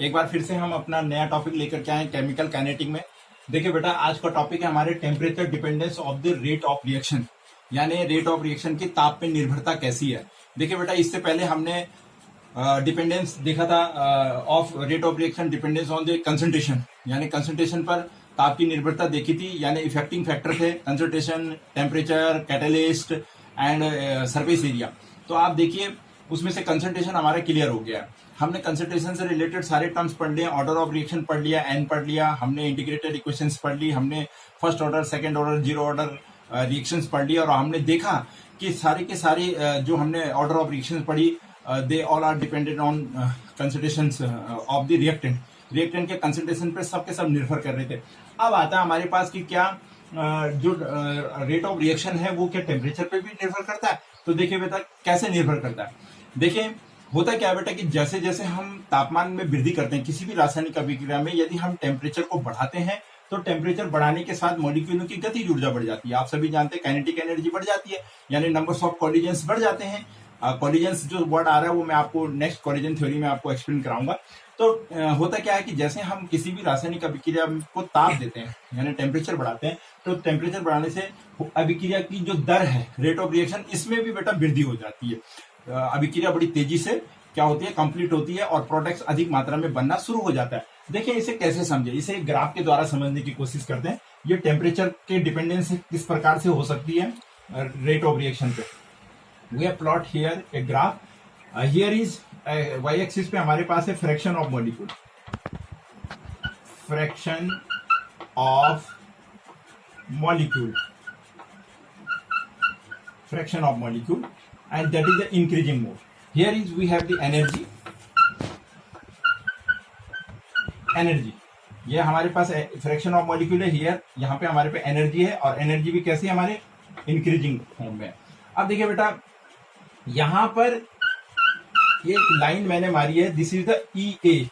एक बार फिर से हम अपना नया टॉपिक लेकर के आए केमिकल काइनेटिक में। देखिए बेटा, आज का टॉपिक है हमारे temperature dependence of the rate of reaction, यानी रेट ऑफ रिएक्शन की ताप पे निर्भरता कैसी है। देखिए बेटा, इससे पहले हमने डिपेंडेंस देखा था of rate of reaction dependence on the concentration, यानी कंसंट्रेशन पर ताप की निर्भरता देखी थी। यानी इफेक्टिंग फैक्टर थे concentration, temperature, catalyst and surface area. तो आप देखिए उसमें से कंसंट्रेशन हमारा क्लियर हो गया। हमने कंसंट्रेशन से रिलेटेड सारे टर्म्स पढ़ लिए, ऑर्डर ऑफ रिएक्शन पढ़ लिया, एन पढ़ लिया, हमने इंटीग्रेटेड इक्वेशंस पढ़ ली, हमने first order, second order, zero order reactions पढ़ लिया। और हमने देखा कि सारे के सारे जो हमने ऑर्डर ऑफ रिएक्शंस पढ़ी, they all are dependent on concentrations of the reactant. Reactant के कंसंट्रेशन पे सब के सब निर्भर कर रहे थे। अब आता है हमारे पास कि क्या जो रेट ऑफ रिएक्शन है वो क्या टेम्परेचर पे भी निर्भर करता है। तो देखिए बेटा, कैसे निर्भर करता है। देखिए होता क्या है बेटा कि जैसे जैसे हम तापमान में वृद्धि करते हैं किसी भी रासायनिक अभिक्रिया में, यदि हम टेम्परेचर को बढ़ाते हैं तो टेम्परेचर बढ़ाने के साथ मॉलिक्यूलों की गतिज ऊर्जा बढ़ जाती है। आप सभी जानते हैं काइनेटिक एनर्जी बढ़ जाती है, यानी नंबर्स ऑफ कॉलिजन्स बढ़ जाते हैं। कॉलिजन्स जो वर्ड आ रहा है वो मैं आपको नेक्स्ट कॉलिजन थ्योरी में आपको एक्सप्लेन कराऊंगा। तो होता क्या है कि जैसे हम किसी भी रासायनिक अभिक्रिया को ताप देते हैं यानी टेम्परेचर बढ़ाते हैं, तो टेम्परेचर बढ़ाने से अभिक्रिया की जो दर है, रेट ऑफ रिएक्शन, इसमें भी बेटा वृद्धि हो जाती है। अभिक्रिया बड़ी तेजी से क्या होती है, कंप्लीट होती है और प्रोडक्ट्स अधिक मात्रा में बनना शुरू हो जाता है। देखिए इसे कैसे समझे, इसे एक ग्राफ के द्वारा समझने की कोशिश करते हैं। ये टेम्परेचर के डिपेंडेंस किस प्रकार से हो सकती है रेट ऑफ रिएक्शन पे। We have plot here a graph. Here is Y axis पे हमारे पास है fraction of molecule, fraction of molecule, fraction of molecule, and that is the increasing mode. Here is we have the energy, ये हमारे पास fraction of molecule है। Here यहाँ पे हमारे पे एनर्जी है और एनर्जी भी कैसी है, हमारे इंक्रीजिंग फॉर्म में। अब देखिए बेटा, यहाँ पर ये लाइन मैंने मारी है, दिस इज द ई ए,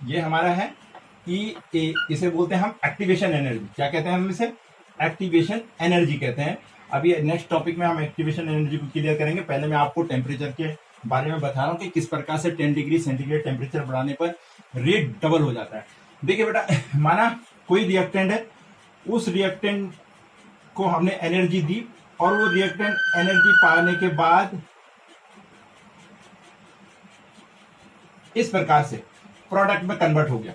ये हमारा है ई ए, इसे बोलते हैं हम एक्टिवेशन एनर्जी। क्या कहते हैं हम इसे? एक्टिवेशन एनर्जी कहते हैं। अभी नेक्स्ट टॉपिक में हम एक्टिवेशन एनर्जी को क्लियर करेंगे। पहले मैं आपको टेम्परेचर के बारे में बता रहा हूँ कि किस प्रकार से 10 डिग्री सेंटीग्रेड टेम्परेचर बढ़ाने पर रेट डबल हो जाता है। देखिए बेटा, माना कोई रिएक्टेंट है, उस रिएक्टेंट को हमने एनर्जी दी और वो रिएक्टेंट एनर्जी पाने के बाद इस प्रकार से प्रोडक्ट में कन्वर्ट हो गया।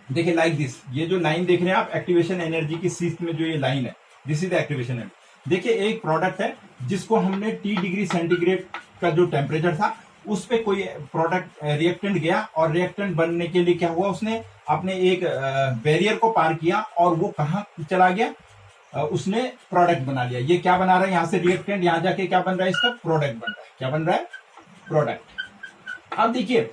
देखिए लाइक दिस, ये जो लाइन देख रहे हैं आप एक्टिवेशन एनर्जी की सीथ में, जो ये लाइन है, this is the activation energy. देखिए एक प्रोडक्ट है जिसको हमने T डिग्री सेंटीग्रेड का जो टेम्परेचर था उस पे कोई प्रोडक्ट रिएक्टेंट गया और रिएक्टेंट बनने के लिए क्या हुआ, उसने अपने एक बैरियर को पार किया और वो कहाँ चला गया, उसने प्रोडक्ट बना लिया। ये क्या बना रहा है, यहाँ से रिएक्टेंट यहाँ जाके क्या बन रहा है, इसका प्रोडक्ट बन रहा है। क्या बन रहा है? प्रोडक्ट। अब देखिए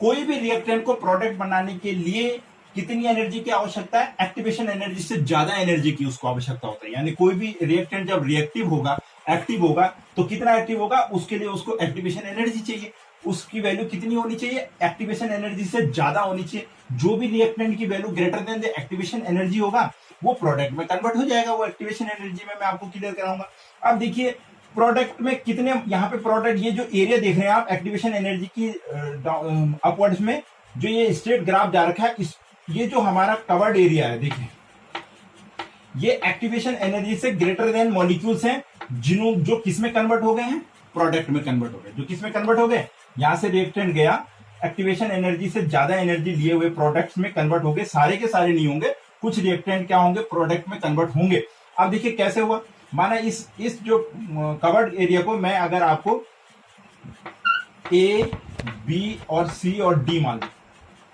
कोई भी रिएक्टेंट को प्रोडक्ट बनाने के लिए कितनी एनर्जी की आवश्यकता है? एक्टिवेशन एनर्जी से ज्यादा एनर्जी की उसको आवश्यकता होता है। यानी कोई भी रिएक्टेंट जब रिएक्टिव होगा, एक्टिव होगा, तो कितना एक्टिव होगा, उसके लिए उसको एक्टिवेशन एनर्जी चाहिए। उसकी वैल्यू कितनी होनी चाहिए? एक्टिवेशन एनर्जी से ज्यादा होनी चाहिए। जो भी रिएक्टेंट की value greater than the activation energy होगा वो प्रोडक्ट में कन्वर्ट हो जाएगा। वो एक्टिवेशन एनर्जी में मैं आपको क्लियर कराऊंगा। अब देखिए प्रोडक्ट में कितने, यहाँ पे प्रोडक्ट, ये जो एरिया देख रहे हैं आप एक्टिवेशन एनर्जी की अपवर्ड्स में, जो ये स्ट्रेट ग्राफ जा रखा है, इस ये जो हमारा कवर्ड एरिया है, देखिए ये एक्टिवेशन एनर्जी से ग्रेटर देन मॉलिक्यूल्स हैं, जो किस में कन्वर्ट हो गए हैं? प्रोडक्ट में कन्वर्ट हो गए। जो किस में कन्वर्ट हो गए? यहां से रिएक्टेंट गया, एक्टिवेशन एनर्जी से ज्यादा एनर्जी लिए हुए प्रोडक्ट्स में कन्वर्ट हो गए। सारे के सारे नहीं होंगे, कुछ रिएक्टेंट क्या होंगे, प्रोडक्ट में कन्वर्ट होंगे। अब देखिए कैसे हुआ। माना इस जो कवर्ड एरिया को मैं अगर आपको ए, बी और सी और डी मान लूं,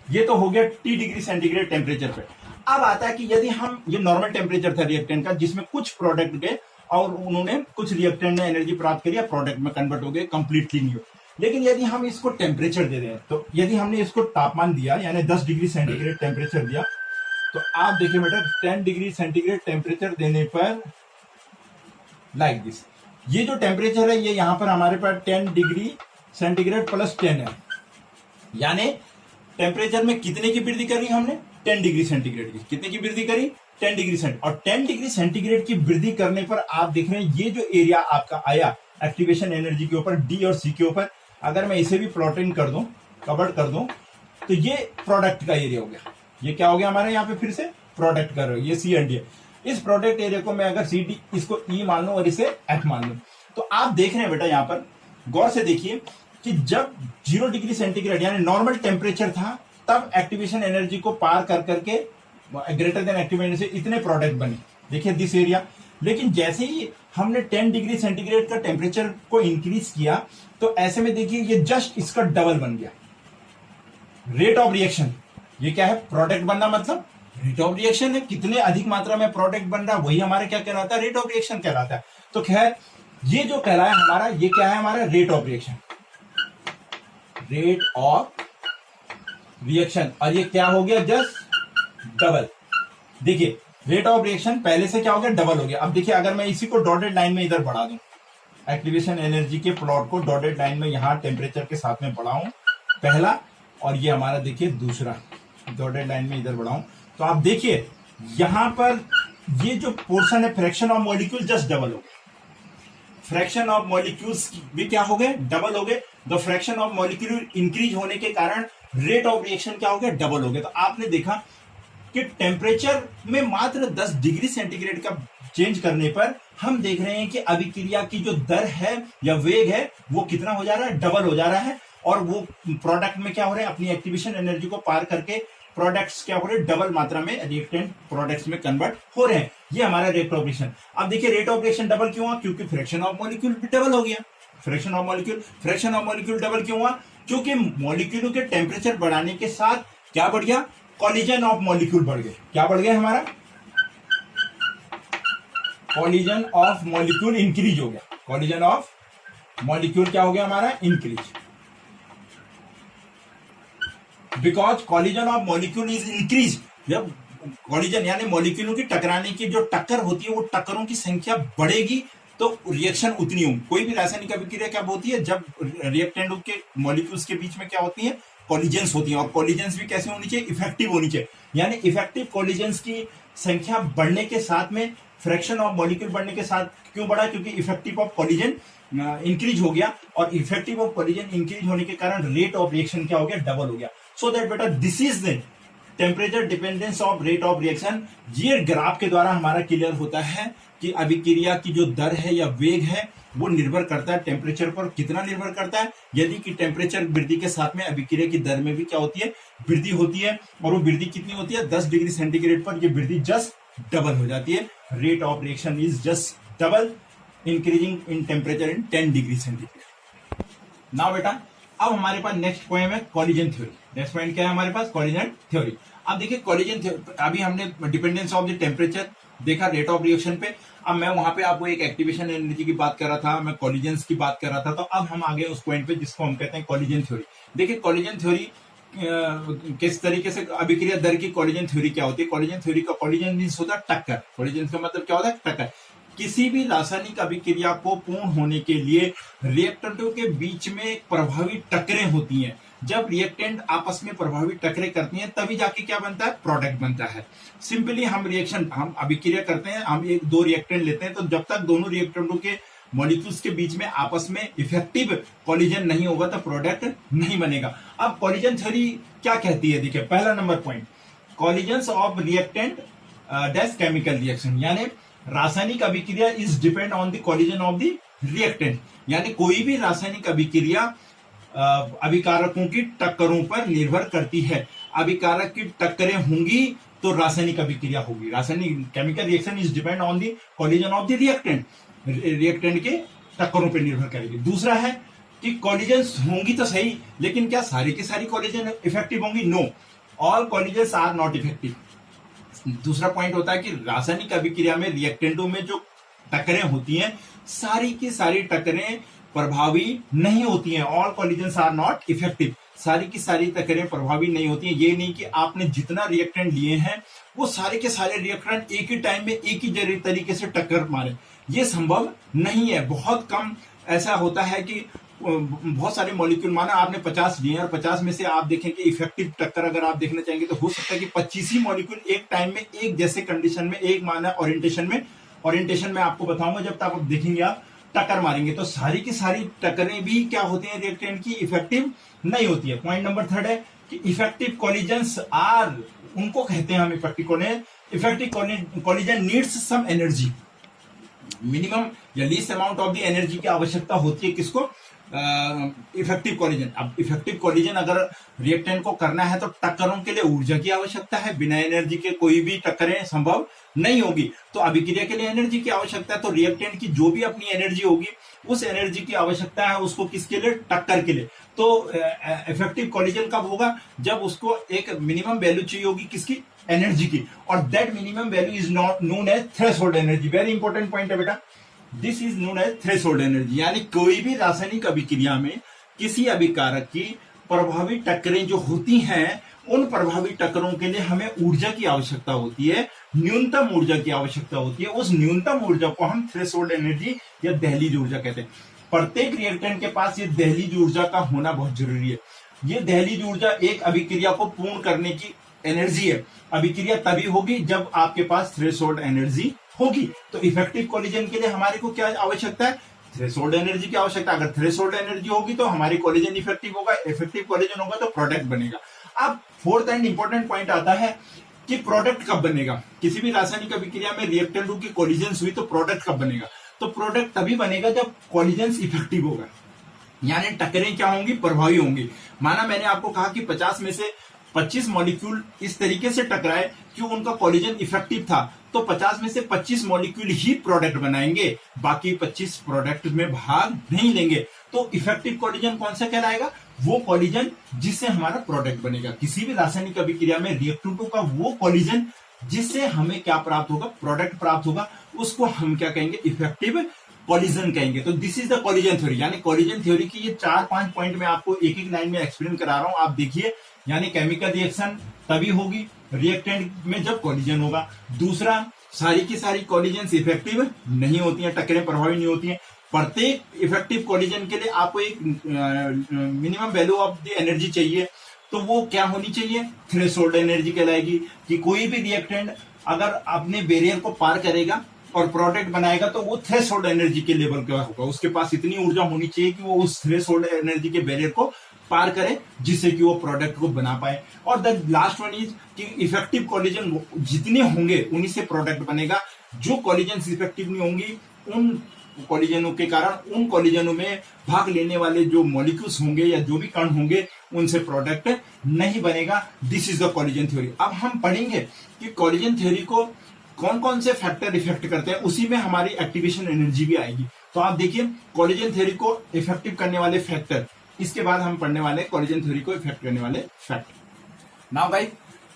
ये तो हो गया T डिग्री सेंटीग्रेड टेम्परेचर पे। अब आता है कि यदि हम, ये नॉर्मल टेम्परेचर था रिएक्टेंट का, जिसमें कुछ प्रोडक्ट गए और उन्होंने, कुछ रिएक्टेंट ने एनर्जी प्राप्त करी, प्रोडक्ट में कन्वर्ट हो गए, कंप्लीटली नहीं हो। लेकिन यदि हम इसको टेम्परेचर दे दें, तो यदि हमने इसको तापमान दिया यानी 10 डिग्री सेंटीग्रेड टेम्परेचर दिया, तो आप देखिए बेटा 10 डिग्री सेंटीग्रेड टेम्परेचर देने पर लाइक दिस, ये जो टेम्परेचर है ये यहाँ पर हमारे पास 10 डिग्री सेंटीग्रेड प्लस 10 है। यानी टेम्परेचर में कितने की वृद्धि करी हमने? 10 डिग्री सेंटीग्रेड की। कितने की वृद्धि करी? 10 डिग्री सेंटीग्रेड। और 10 डिग्री सेंटीग्रेड की वृद्धि करने पर आप देख रहे हैं ये जो एरिया आपका आया एक्टिवेशन एनर्जी के ऊपर, डी और सी के ऊपर, अगर मैं इसे भी प्लॉटिंग कर दूं, कवर्ड कर दूं, तो ये प्रोडक्ट का एरिया हो गया। ये क्या हो गया हमारे यहाँ पे, फिर से प्रोडक्ट का ये सी एंड डी। इस प्रोडक्ट एरिया को मैं अगर सी डी, इसको ई मान लू और इसे एफ मान लू, तो आप देख रहे हैं बेटा यहाँ पर गौर से देखिए कि जब 0 डिग्री सेंटीग्रेड यानी नॉर्मल टेम्परेचर था, तब एक्टिवेशन एनर्जी को पार कर करके ग्रेटर देन एक्टिवेशन से इतने प्रोडक्ट बने, देखिए दिस एरिया। लेकिन जैसे ही हमने 10 डिग्री सेंटीग्रेड का टेम्परेचर को इंक्रीज किया, तो ऐसे में देखिए ये जस्ट इसका डबल बन गया। रेट ऑफ रिएक्शन, ये क्या है, प्रोडक्ट बनना मतलब रेट ऑफ रिएक्शन है, कितने अधिक मात्रा में प्रोडक्ट बन रहा है वही हमारे क्या कहलाता है, रेट ऑफ रिएक्शन कहलाता है। तो खैर ये जो कहलाया हमारा, ये क्या है हमारा, rate of reaction, rate of reaction. और ये क्या हो गया, जस्ट डबल। देखिए रेट ऑफ रिएक्शन पहले से क्या हो गया, डबल हो गया। अब देखिए अगर मैं इसी को डॉटेड लाइन में इधर बढ़ा दूं, एक्टिवेशन एनर्जी के प्लॉट को डॉटेड लाइन में यहां टेम्परेचर के साथ में बढ़ाऊं पहला, और ये हमारा देखिए दूसरा डॉटेड लाइन में इधर बढ़ाऊं, तो आप देखिए यहां पर ये जो पोर्शन है fraction of molecule just double हो गया। फ्रैक्शन ऑफ मॉलिक्यूल्स भी क्या हो गए, डबल हो गए। The fraction of molecule increase होने के कारण रेट ऑफ रिएक्शन क्या हो गया, डबल हो गया। तो आपने देखा कि टेम्परेचर में मात्र 10 डिग्री सेंटीग्रेड का चेंज करने पर हम देख रहे हैं कि अभिक्रिया की जो दर है या वेग है वो कितना हो जा रहा है, डबल हो जा रहा है। और वो प्रोडक्ट में क्या हो रहा है, अपनी एक्टिवेशन एनर्जी को पार करके प्रोडक्ट्स क्या हो रहे हैं, डबल मात्रा में रिएक्टेंट प्रोडक्ट्स में कन्वर्ट हो रहे हैं। ये हमारा रेट ऑफ रिएक्शन। अब देखिए रेट ऑफ रिएक्शन डबल क्यों हुआ, क्योंकि फ्रैक्शन ऑफ मॉलिक्यूल भी डबल हो गया। फ्रैक्शन ऑफ मॉलिक्यूल डबल क्यों हुआ, क्योंकि मॉलिक्यूल के टेम्परेचर बढ़ाने के साथ क्या बढ़ गया, कॉलिजन ऑफ मॉलिक्यूल बढ़ गए। क्या बढ़ गया हमारा, कॉलिजन ऑफ मॉलिक्यूल इंक्रीज हो गया। कॉलिजन ऑफ मॉलिक्यूल क्या हो गया हमारा, increase. Because collision of molecule is increase. जब कॉलिजन यानी मॉलिक्यूलों की टकराने की जो टक्कर होती है, वो टक्करों की संख्या बढ़ेगी तो रिएक्शन उतनी होगी। कोई भी रासायनिक अभिक्रिया क्या होती है, जब रिएक्टेंटों के मॉलिक्यूल्स के बीच में क्या होती है, कॉलिजन्स होती हैं। और कॉलिजन्स भी कैसे होनी चाहिए, इफेक्टिव होनी चाहिए। यानी इफेक्टिव कॉलिजन्स की संख्या बढ़ने के साथ में फ्रैक्शन ऑफ मॉलिक्यूल बढ़ने के साथ क्यों बढ़ा, क्योंकि इफेक्टिव ऑफ कॉलिजन इंक्रीज हो गया। और इफेक्टिव ऑफ कॉलिजन इंक्रीज होने के कारण रेट ऑफ रिएक्शन क्या हो गया, डबल हो गया। सो दैट बेटा this is the temperature dependence of rate of reaction. ये ग्राफ के द्वारा हमारा क्लियर होता है कि अभिक्रिया की जो दर है या वेग है वो निर्भर करता है टेम्परेचर पर। कितना निर्भर करता है, यदि कि टेम्परेचर वृद्धि के साथ में अभिक्रिया की दर में भी क्या होती है, वृद्धि होती है। और वो वृद्धि कितनी होती है, 10 डिग्री सेंटीग्रेड पर ये वृद्धि जस्ट डबल हो जाती है। Rate of reaction is just double increasing in temperature in 10 degree centigrade. Now बेटा अब हमारे पास नेक्स्ट पॉइंट है कॉलिजन थ्योरी। नेक्स्ट पॉइंट क्या है हमारे पास, कॉलिजन थ्योरी। अब देखिए कॉलिजन थ्योरी, अभी हमने डिपेंडेंस ऑफ द टेम्परेचर देखा रेट ऑफ रिएक्शन पे। अब मैं वहां पे आपको एक एक्टिवेशन एनर्जी की बात कर रहा था, मैं कॉलिजन्स की बात कर रहा था। तो अब हम आगे उस पॉइंट पे जिसको हम कहते हैं कॉलिजन थ्योरी। देखिए कॉलिजन थ्योरी किस तरीके से अभिक्रिया दर की कॉलिजन थ्योरी क्या होती है। कॉलिजन थ्योरी का कॉलिजन मींस होता है टक्कर। कॉलिजन का मतलब क्या होता है, टक्कर। किसी भी रासायनिक अभिक्रिया को पूर्ण होने के लिए रिएक्टेंटों के बीच में प्रभावी टक्करें होती हैं। जब रिएक्टेंट आपस में प्रभावी टक्करें करती हैं तभी जाके क्या बनता है, प्रोडक्ट बनता है। सिंपली हम अभिक्रिया करते हैं, हम एक दो रिएक्टेंट लेते हैं, तो जब तक दोनों रिएक्टेंटों के मॉलिक्यूल्स के बीच में आपस में इफेक्टिव कॉलिजन नहीं होगा तो प्रोडक्ट नहीं बनेगा। अब कॉलिजन थ्योरी क्या कहती है, देखिए पहला number point, collisions of reactant dash chemical reaction. यानी रासायनिक अभिक्रिया is depend on the collision of the reactant. यानी कोई भी रासायनिक अभिक्रिया अभिकारकों की टक्करों पर निर्भर करती है। अभिकारक की टक्करें होंगी तो रासायनिक अभिक्रिया होगी। रासायनिक chemical reaction is depend on the collision of the reactant. Reactant के टक्करों पर निर्भर करेगी। दूसरा है कि कॉलिजन्स होंगी तो सही, लेकिन क्या सारी की सारी कॉलिजन इफेक्टिव होंगी, no, all collisions are not effective. दूसरा पॉइंट होता है कि रासायनिक अभिक्रिया में रिएक्टेंटों में जो टक्करें होती हैं सारी की सारी टक्करें प्रभावी नहीं होती हैं। All collisions are not effective. सारी की सारी टक्करें प्रभावी नहीं होती हैं। ये नहीं कि आपने जितना रिएक्टेंट लिए हैं वो सारे के सारे रिएक्टेंट एक ही टाइम में एक ही तरीके से टक्कर मारे, ये संभव नहीं है। बहुत कम ऐसा होता है कि बहुत सारे मॉलिक्यूल, माना आपने 50 लिए और 50 में से आप देखें कि इफेक्टिव टक्कर अगर आप देखना चाहेंगे तो हो सकता है कि 25 ही मॉलिक्यूल एक टाइम में एक जैसे कंडीशन में, एक माना ओरिएंटेशन में आपको बताऊंगा, जब तक आप देखेंगे आप टक्कर मारेंगे तो सारी की सारी टक्करें भी क्या होती हैं, रिएक्टेंट की इफेक्टिव नहीं होती है। पॉइंट नंबर थर्ड है कि इफेक्टिव कॉलिजन्स आर, उनको कहते हैं हम effective collision needs some energy, minimum या least amount of the energy की आवश्यकता होती है किसको, इफेक्टिव कॉलिजन। अब इफेक्टिव कॉलिजन अगर रिएक्टेंट को करना है तो टक्करों के लिए ऊर्जा की आवश्यकता है, बिना एनर्जी के कोई भी टक्करें संभव नहीं होगी। तो अभिक्रिया के लिए एनर्जी की आवश्यकता है, तो रिएक्टेंट की जो भी अपनी एनर्जी होगी उस एनर्जी की आवश्यकता है उसको किसके लिए, टक्कर के लिए। तो इफेक्टिव कॉलिजन कब होगा, जब उसको एक मिनिमम वैल्यू चाहिए होगी किसकी, एनर्जी की, और that minimum value is not known as threshold energy. Very important point है बेटा, this is known as threshold energy. यानी कोई भी रासायनिक अभिक्रिया में किसी अभिकारक की प्रभावी टक्करें जो होती हैं, उन प्रभावी टक्करों के लिए हमें ऊर्जा की आवश्यकता होती है, न्यूनतम ऊर्जा की आवश्यकता होती है। उस न्यूनतम ऊर्जा को हम थ्रेशोल्ड एनर्जी या दहलीज ऊर्जा कहते हैं। प्रत्येक रिएक्टेंट के पास ये दहलीज ऊर्जा का होना बहुत जरूरी है। ये दहलीज ऊर्जा एक अभिक्रिया को पूर्ण करने की एनर्जी है। अभिक्रिया तभी होगी जब आपके पास थ्रेशोल्ड एनर्जी होगी। तो इफेक्टिव कॉलिजन के लिए हमारे को क्या आवश्यकता है, थ्रेशोल्ड एनर्जी की आवश्यकता। अगर थ्रेशोल्ड एनर्जी होगी तो हमारी कॉलिजन इफेक्टिव होगा, इफेक्टिव कॉलिजन होगा तो प्रोडक्ट बनेगा। अब फोर्थ एंड इंपॉर्टेंट पॉइंट आता है कि प्रोडक्ट कब बनेगा। किसी भी रासायनिक अभिक्रिया में रिएक्टेंटों की कॉलिजन हुई तो प्रोडक्ट कब बनेगा, तो प्रोडक्ट तभी बनेगा जब कॉलिजन इफेक्टिव होगा, यानी टक्करें क्या होंगी, प्रभावी होंगी। माना मैंने आपको कहा कि 50 में से 25 मॉलिक्यूल इस तरीके से टकराए कि उनका कॉलिजन इफेक्टिव था, तो 50 में से 25 मॉलिक्यूल ही प्रोडक्ट बनाएंगे, बाकी 25 प्रोडक्ट में भाग नहीं लेंगे। तो इफेक्टिव कॉलिजन कौन सा कहलाएगा, वो कॉलिजन जिससे हमारा प्रोडक्ट बनेगा। किसी भी रासायनिक अभिक्रिया में रिएक्टेंटों का वो कॉलिजन जिससे हमें क्या प्राप्त होगा, प्रोडक्ट प्राप्त होगा, उसको हम क्या कहेंगे, इफेक्टिव कॉलिजन कहेंगे। तो this is the collision theory. यानी कॉलिजन थ्योरी की ये 4-5 पॉइंट में आपको एक एक लाइन में एक्सप्लेन करा रहा हूं, आप देखिए। यानी केमिकल रिएक्शन तभी होगी रिएक्टेंट में जब कॉलिजन होगा। दूसरा, सारी की सारी कॉलिजन इफेक्टिव नहीं होती हैं, टक्करें प्रभावी नहीं होती हैं। प्रत्येक इफेक्टिव कॉलिजन के लिए आपको एक minimum value of the energy चाहिए, तो वो क्या होनी चाहिए, थ्रेशोल्ड एनर्जी कहलाएगी। कि कोई भी रिएक्टेंट अगर अपने बैरियर को पार करेगा और प्रोडक्ट बनाएगा तो वो थ्रेशोल्ड एनर्जी के लेवल का होगा, उसके पास इतनी ऊर्जा होनी चाहिए कि वो उस थ्रेशोल्ड एनर्जी के बैरियर को पार करे जिससे कि वो प्रोडक्ट को बना पाए। और द लास्ट वन इज कि इफेक्टिव कॉलिजन जितने होंगे उन्हीं से प्रोडक्ट बनेगा। जो कॉलिजन इफेक्टिव नहीं होंगी, उन कॉलिजनों के कारण उन कॉलिजनों में भाग लेने वाले जो मॉलिक्यूल्स होंगे या जो भी कण होंगे उनसे प्रोडक्ट नहीं बनेगा। This is the collision theory. अब हम पढ़ेंगे कि कॉलिजन थ्योरी को कौन कौन से फैक्टर इफेक्ट करते हैं, उसी में हमारी एक्टिवेशन एनर्जी भी आएगी। तो आप देखिए कॉलिजन थ्योरी को इफेक्टिव करने वाले फैक्टर, इसके बाद हम पढ़ने वाले कॉलिजन थ्योरी को इफेक्ट करने वाले फैक्टर। नाउ गाइस,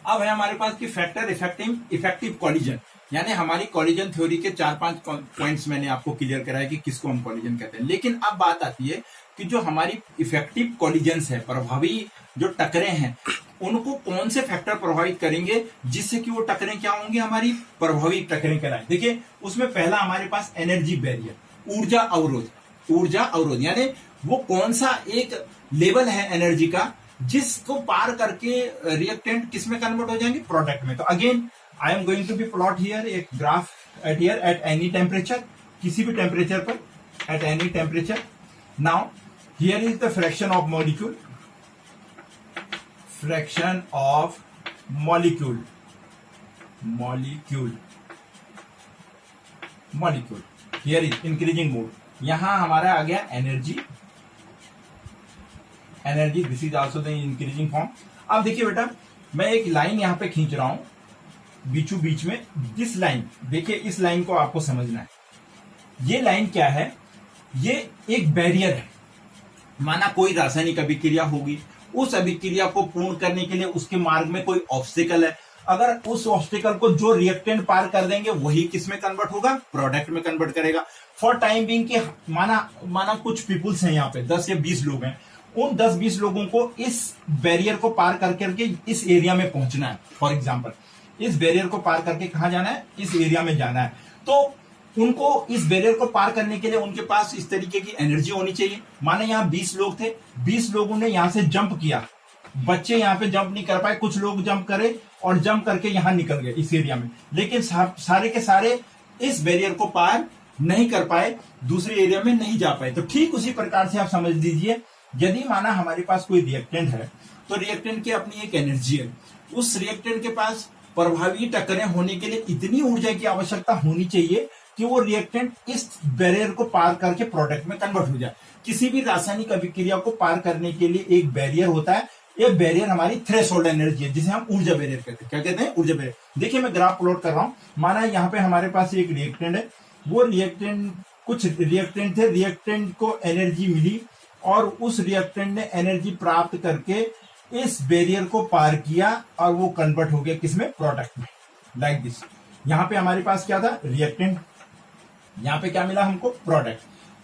अब है हमारे पास कि फैक्टर इफेक्टिव कॉलिजन, यानी हमारी कॉलिजन थ्योरी के 4-5 पॉइंट्स मैंने आपको क्लियर कराया कि किसको हम कॉलिजन कहते हैं। लेकिन अब बात आती है कि जो हमारी इफेक्टिव कॉलिजन्स है, प्रभावी जो टकरें हैं, उनको कौन से फैक्टर प्रभावित करेंगे जिससे कि वो टकरें क्या होंगी, हमारी प्रभावी टकरें कहलाएं। देखिए उसमें पहला हमारे पास एनर्जी बैरियर, ऊर्जा अवरोध, यानी वो कौन सा एक लेवल है एनर्जी का जिसको पार करके रिएक्टेंट किस में कन्वर्ट हो जाएंगे, प्रोडक्ट में। तो again I am going to be plot here एक graph at here at any temperature, किसी भी टेम्परेचर पर, at any temperature. Now here is the fraction of molecule, fraction of molecule, here is increasing mode. यहां हमारा आ गया energy, this is also the increasing form. अब देखिए बेटा, मैं एक लाइन यहां पे खींच रहा हूं बीचों बीच में। दिस लाइन, देखिए इस लाइन को आपको समझना है। ये लाइन क्या है, ये एक बैरियर है। माना कोई रासायनिक अभिक्रिया होगी, उस अभिक्रिया को पूर्ण करने के लिए उसके मार्ग में कोई ऑब्स्टिकल है। अगर उस ऑब्स्टिकल को जो रिएक्टेंट पार कर देंगे वही किस में कन्वर्ट होगा, प्रोडक्ट में कन्वर्ट करेगा। फॉर टाइम बीइंग कि माना कुछ पीपुल्स हैं यहाँ पे, 10 या 20 लोग हैं, उन 10-20 लोगों को इस बैरियर को पार करके इस एरिया में पहुंचना है। फॉर एग्जांपल, इस बैरियर को पार करके कहां जाना है, इस एरिया में जाना है। तो उनको इस बैरियर को पार करने के लिए उनके पास इस तरीके की एनर्जी होनी चाहिए। माने यहाँ 20 लोग थे, 20 लोगों ने यहाँ से जंप किया, बच्चे यहाँ पे जंप नहीं कर पाए, कुछ लोग जंप करे और जंप करके यहाँ निकल गए इस एरिया में, लेकिन सारे के सारे इस बैरियर को पार नहीं कर पाए, दूसरे एरिया में नहीं जा पाए। तो ठीक उसी प्रकार से आप समझ लीजिए, यदि माना हमारे पास कोई रिएक्टेंट है तो रिएक्टेंट की अपनी एक एनर्जी है। उस रिएक्टेंट के पास प्रभावी टक्करें होने के लिए इतनी ऊर्जा की आवश्यकता होनी चाहिए कि वो रिएक्टेंट इस बैरियर को पार करके प्रोडक्ट में कन्वर्ट हो जाए। किसी भी रासायनिक अभिक्रिया को पार करने के लिए एक बैरियर होता है। ये बैरियर हमारी थ्रेशोल्ड एनर्जी है, जिसे हम ऊर्जा बैरियर कहते हैं। क्या कहते हैं? ऊर्जा बैरियर। देखिए मैं ग्राफ प्लॉट कर रहा हूं। माना यहाँ पे हमारे पास एक रिएक्टेंट है, वो रिएक्टेंट, कुछ रिएक्टेंट थे, रिएक्टेंट को एनर्जी मिली और उस रिएक्टेंट ने एनर्जी प्राप्त करके इस बैरियर को पार किया और वो कन्वर्ट हो गया किसमें? प्रोडक्ट में। Like this. यहाँ पे हमारे पास क्या था? रिएक्टेंट। यहाँ पे क्या मिला हमको? प्रोडक्ट।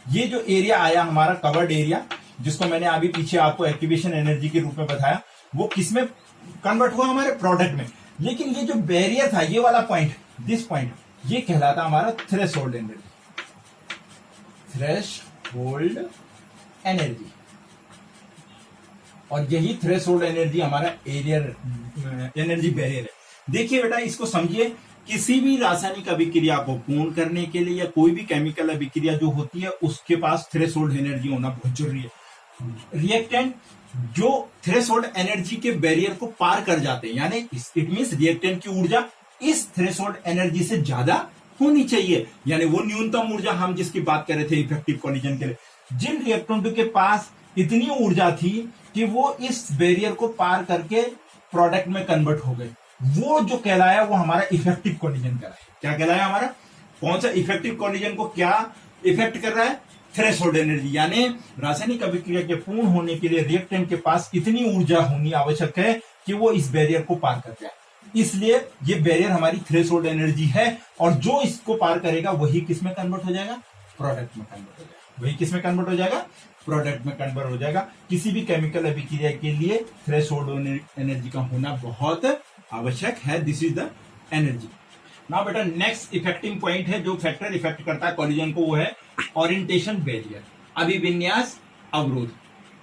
ये जो एरिया आया हमारा कवर्ड एरिया, जिसको मैंने अभी पीछे आपको एक्टिवेशन एनर्जी के रूप में बताया, वो किसमें कन्वर्ट हुआ? हमारे प्रोडक्ट में। लेकिन ये जो बैरियर था, ये वाला पॉइंट, दिस पॉइंट, ये कहलाता हमारा थ्रेशोल्ड एनर्जी। Threshold energy. और यही थ्रेशोल्ड एनर्जी हमारा एरियर एनर्जी बैरियर है। देखिए बेटा, इसको समझिए। किसी भी रासायनिक अभिक्रिया को पूर्ण करने के लिए या कोई भी केमिकल अभिक्रिया जो होती है, उसके पास थ्रेशोल्ड एनर्जी होना बहुत जरूरी है। रिएक्टेंट जो थ्रेशोल्ड एनर्जी के बैरियर को पार कर जाते हैं, यानी इट मींस रिएक्टेंट की ऊर्जा इस थ्रेशोल्ड एनर्जी से ज्यादा होनी चाहिए। यानी वो न्यूनतम ऊर्जा हम जिसकी बात कर रहे थे इफेक्टिव कोलिजन के लिए, जिन रिएक्टेंटों के पास इतनी ऊर्जा थी कि वो इस बैरियर को पार करके प्रोडक्ट में कन्वर्ट हो गए, वो जो कहलाया वो हमारा इफेक्टिव कोलिजन कहलाया। क्या कहलाया हमारा? कौन सा? इफेक्टिव कोलिजन को क्या इफेक्ट कर रहा है? Threshold energy. यानी रासायनिक अभिक्रिया के पूर्ण होने के लिए रिएक्टेंट के पास इतनी ऊर्जा होनी आवश्यक है कि वो इस बैरियर को पार कर जाए। इसलिए ये बैरियर हमारी थ्रेशोल्ड एनर्जी है, और जो इसको पार करेगा वही किसमें कन्वर्ट हो जाएगा? प्रोडक्ट में कन्वर्ट हो जाएगा। वही किसमें कन्वर्ट हो जाएगा? प्रोडक्ट में कन्वर्ट हो जाएगा। किसी भी केमिकल अभिक्रिया के लिए थ्रेशोल्ड एनर्जी का होना बहुत आवश्यक है। This is the energy. Now बेटा, नेक्स्ट इफेक्टिंग पॉइंट है जो फैक्टर इफेक्ट करता है कोलिजन को, वो है ओरिएंटेशन बैरियर, अभिविन्यास अवरोध।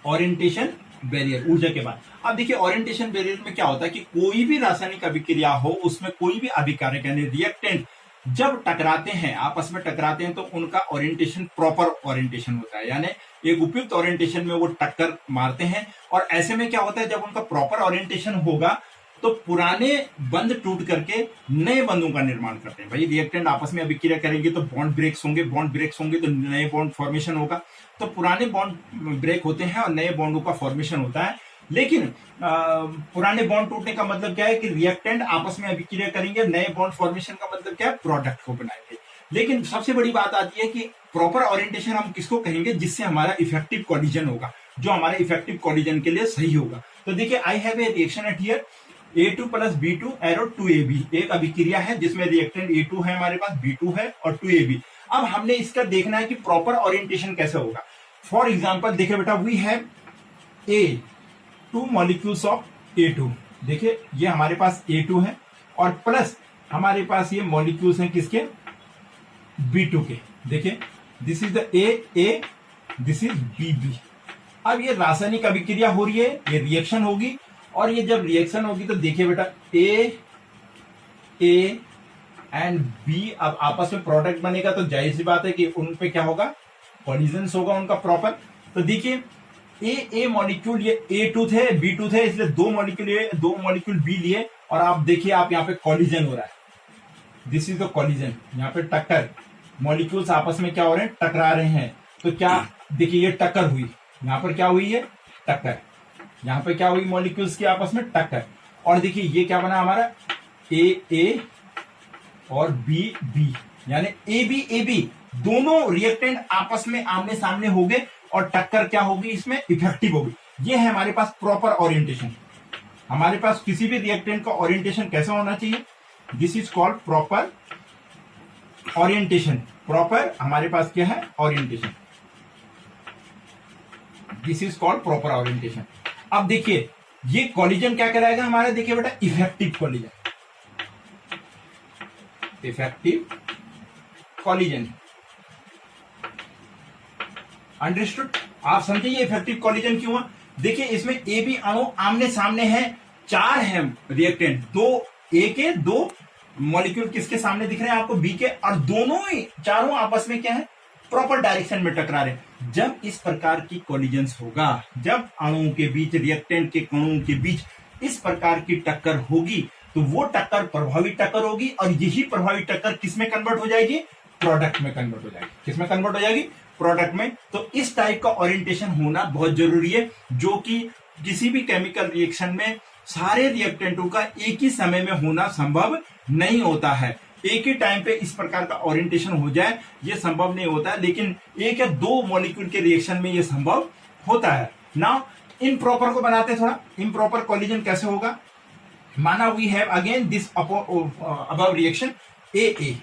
ओरिएंटेशन बैरियर ऊर्जा के बाद। अब देखिए, ओरिएंटेशन बैरियर में क्या होता है कि कोई भी रासायनिक अभिक्रिया हो, उसमें कोई भी अभिकारक यानी रिएक्टेंट जब टकराते हैं, आपस में टकराते हैं, तो उनका ओरिएंटेशन प्रॉपर ओरिएंटेशन होता है। यानी एक उपयुक्त ओरिएंटेशन में वो टक्कर मारते हैं। और ऐसे में क्या होता है, जब उनका प्रॉपर ओरिएंटेशन होगा तो पुराने बंध टूट करके नए बंधों का निर्माण करते हैं। भाई रिएक्टेंट आपस में अभिक्रिया करेंगे तो बॉन्ड ब्रेक्स होंगे, बॉन्ड ब्रेक्स होंगे तो नए बॉन्ड फॉर्मेशन होगा। तो पुराने बॉन्ड ब्रेक होते हैं और नए बॉन्डों का फॉर्मेशन होता है। लेकिन पुराने बॉन्ड टूटने का मतलब क्या है कि रिएक्टेंट आपस में अभिक्रिया करेंगे, नए बॉन्ड फॉर्मेशन का मतलब क्या है? प्रोडक्ट को बनाएंगे। लेकिन सबसे बड़ी बात आती है कि प्रॉपर ओरिएंटेशन हम किसको कहेंगे? जिससे हमारा इफेक्टिव कोलिजन होगा, जो हमारे इफेक्टिव कोलिजन के लिए सही होगा। तो देखिए, I have a reaction at here A2 plus B2 arrow 2AB। एक अभिक्रिया है जिसमें रिएक्टेंट A2 है हमारे पास, B2 है और 2AB। अब हमने इसका देखना है कि प्रॉपर ओरिएंटेशन कैसे होगा। फॉर एग्जांपल देखिए बेटा, we have A2 molecules of A2। देखिए ये हमारे पास A2 है और प्लस हमारे पास ये मॉलिक्यूल्स हैं किसके? B2 के। देखिए this is the A, this is BB। अब ये रासायनिक अभिक्रिया हो रही है, ये रिएक्शन होगी, और ये जब रिएक्शन होगी तो देखिए बेटा A एंड B अब आपस में प्रोडक्ट बनेगा, तो जाहिर सी बात है कि उन पे क्या होगा? कॉलिजन्स होगा उनका प्रॉपर। तो देखिए A मॉलिक्यूल, ये A2 थे, B2 थे, इसलिए दो मॉलिक्यूल B लिए, और आप देखिए आप यहाँ पे कॉलिजन हो रहा है। This is the collision. यहाँ पे टक्कर, मॉलिक्यूल्स आपस में क्या हो रहे हैं? टकरा रहे हैं। तो क्या देखिए, ये टक्कर हुई, यहाँ पर क्या हुई है? टक्कर। यहाँ पे क्या हुई? मॉलिक्यूल्स की आपस में टक्कर। और देखिए ये क्या बना हमारा? A और B, यानी AB दोनों रिएक्टेंट आपस में आमने सामने हो गए और टक्कर क्या होगी? इसमें इफेक्टिव होगी। ये है हमारे पास प्रॉपर ओरिएंटेशन। हमारे पास किसी भी रिएक्टेंट का ओरिएंटेशन कैसा होना चाहिए? This is called proper orientation. Proper हमारे पास क्या है? Orientation. This is called proper orientation. अब देखिए ये कॉलिजन क्या कहलाएगा हमारा? देखिए बेटा, effective collision. Effective collision, understood? आप समझे ये इफेक्टिव कॉलिजन क्यों हुआ? देखिए इसमें ए बी अणु आमने सामने है, चार है रिएक्टेंट, दो ए के, दो मॉलिक्यूल किसके सामने दिख रहे हैं आपको? बी के, और दोनों ही चारों आपस में क्या है? प्रॉपर डायरेक्शन में टकरा रहे। जब इस प्रकार की कोलिजन्स होगा, जब अणुओं के बीच, रिएक्टेंट के कणों के बीच इस प्रकार की टक्कर होगी, तो वो टक्कर प्रभावी टक्कर होगी, और यही प्रभावी टक्कर किसमें कन्वर्ट हो जाएगी? प्रोडक्ट में कन्वर्ट हो जाएगी। किसमें कन्वर्ट हो जाएगी? प्रोडक्ट में। तो इस टाइप का ओरिएंटेशन होना बहुत जरूरी है, जो कि किसी भी केमिकल रिएक्शन में सारे रिएक्टेंटों का एक ही समय में होना संभव नहीं होता है। एक ही टाइम पे इस प्रकार का ओरिएंटेशन हो जाए ये संभव नहीं होता है, लेकिन एक या दो मॉलिक्यूल के रिएक्शन में ये संभव होता है। नाउ इम्प्रॉपर को बनाते हैं थोड़ा। इम्प्रॉपर कोलिजन कैसे होगा? माना we have again this above reaction A.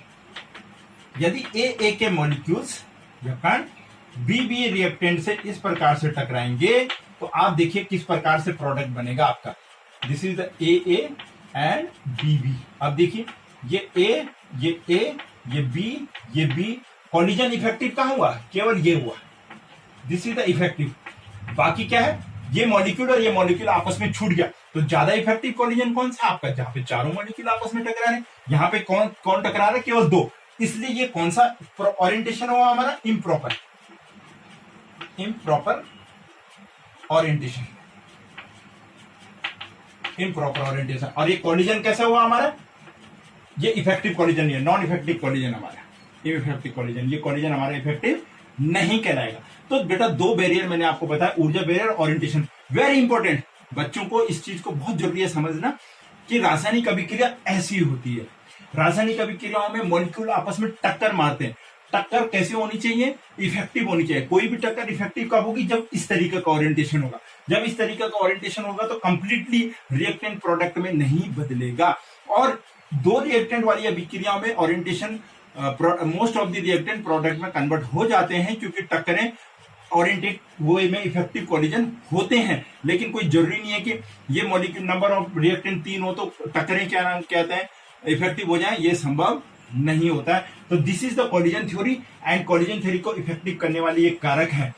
यदि ए के मॉलिक्यूल्स बी रिएक्टेंट से इस प्रकार से टकराएंगे, तो आप देखिए किस प्रकार से प्रोडक्ट बनेगा आपका। This is the A and B. अब देखिए ये ए, ये बी, कोलिजन इफेक्टिव कहां हुआ? केवल ये हुआ। This is the effective. बाकी क्या है? ये मॉलिक्यूल और ये मॉलिक्यूल आपस में छूट गया। तो ज्यादा इफेक्टिव कोलिजन कौन सा आपका? जहां पे चारों मॉलिक्यूल आपस में टकरा रहे। यहाँ पे कौन टकरा रहा है? केवल दो। इसलिए ये कौन सा ओरिएंटेशन हुआ हमारा? Improper orientation. Improper orientation. और ये कोलिजन कैसा हुआ हमारा? ये इफेक्टिव कोलिजन नहीं है, नॉन इफेक्टिव कोलिजन हमारा। इफेक्टिव कोलिजन, ये कोलिजन हमारा इफेक्टिव नहीं कहलाएगा। तो बेटा दो बैरियर मैंने आपको बताया, ऊर्जा बैरियर, ओरिएंटेशन। Very important. बच्चों को इस चीज को बहुत जरूरी है समझना कि रासायनिक अभिक्रिया ऐसी होती है। रासायनिक अभिक्रियाओं में मॉलिक्यूल आपस में टक्कर मारते हैं। टक्कर कैसे होनी चाहिए? इफेक्टिव होनी चाहिए। कोई भी टक्कर इफेक्टिव कब होगी? जब इस तरीके का ओरिएंटेशन होगा। जब इस तरीके का ओरिएंटेशन होगा तो कंप्लीटली रिएक्टेंट प्रोडक्ट में नहीं बदलेगा। और दो रिएक्टेंट वाली अभिक्रियाओं में orientation most of the reactant product में कन्वर्ट हो जाते हैं, क्योंकि टक्करें ओरिएंटेड वे में इफेक्टिव कोलिजन होते हैं। लेकिन कोई जरूरी नहीं है कि ये मॉलिक्यूल नंबर ऑफ रिएक्टेंट 3 हो तो टक्करें क्या नाम कहते हैं इफेक्टिव हो जाए, ये संभव नहीं होता है। तो this is the collision theory. And collision theory को इफेक्टिव करने वाली एक कारक है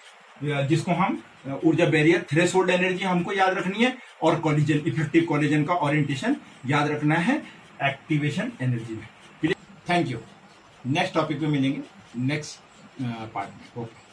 जिसको हम ऊर्जा बैरियर, थ्रेशोल्ड एनर्जी हमको याद रखनी है, और कोलिजन, इफेक्टिव कोलिजन का ओरिएंटेशन याद रखना है एक्टिवेशन एनर्जी में। Thank you. नेक्स्ट टॉपिक पे मिलेंगे नेक्स्ट पार्ट में। ओके।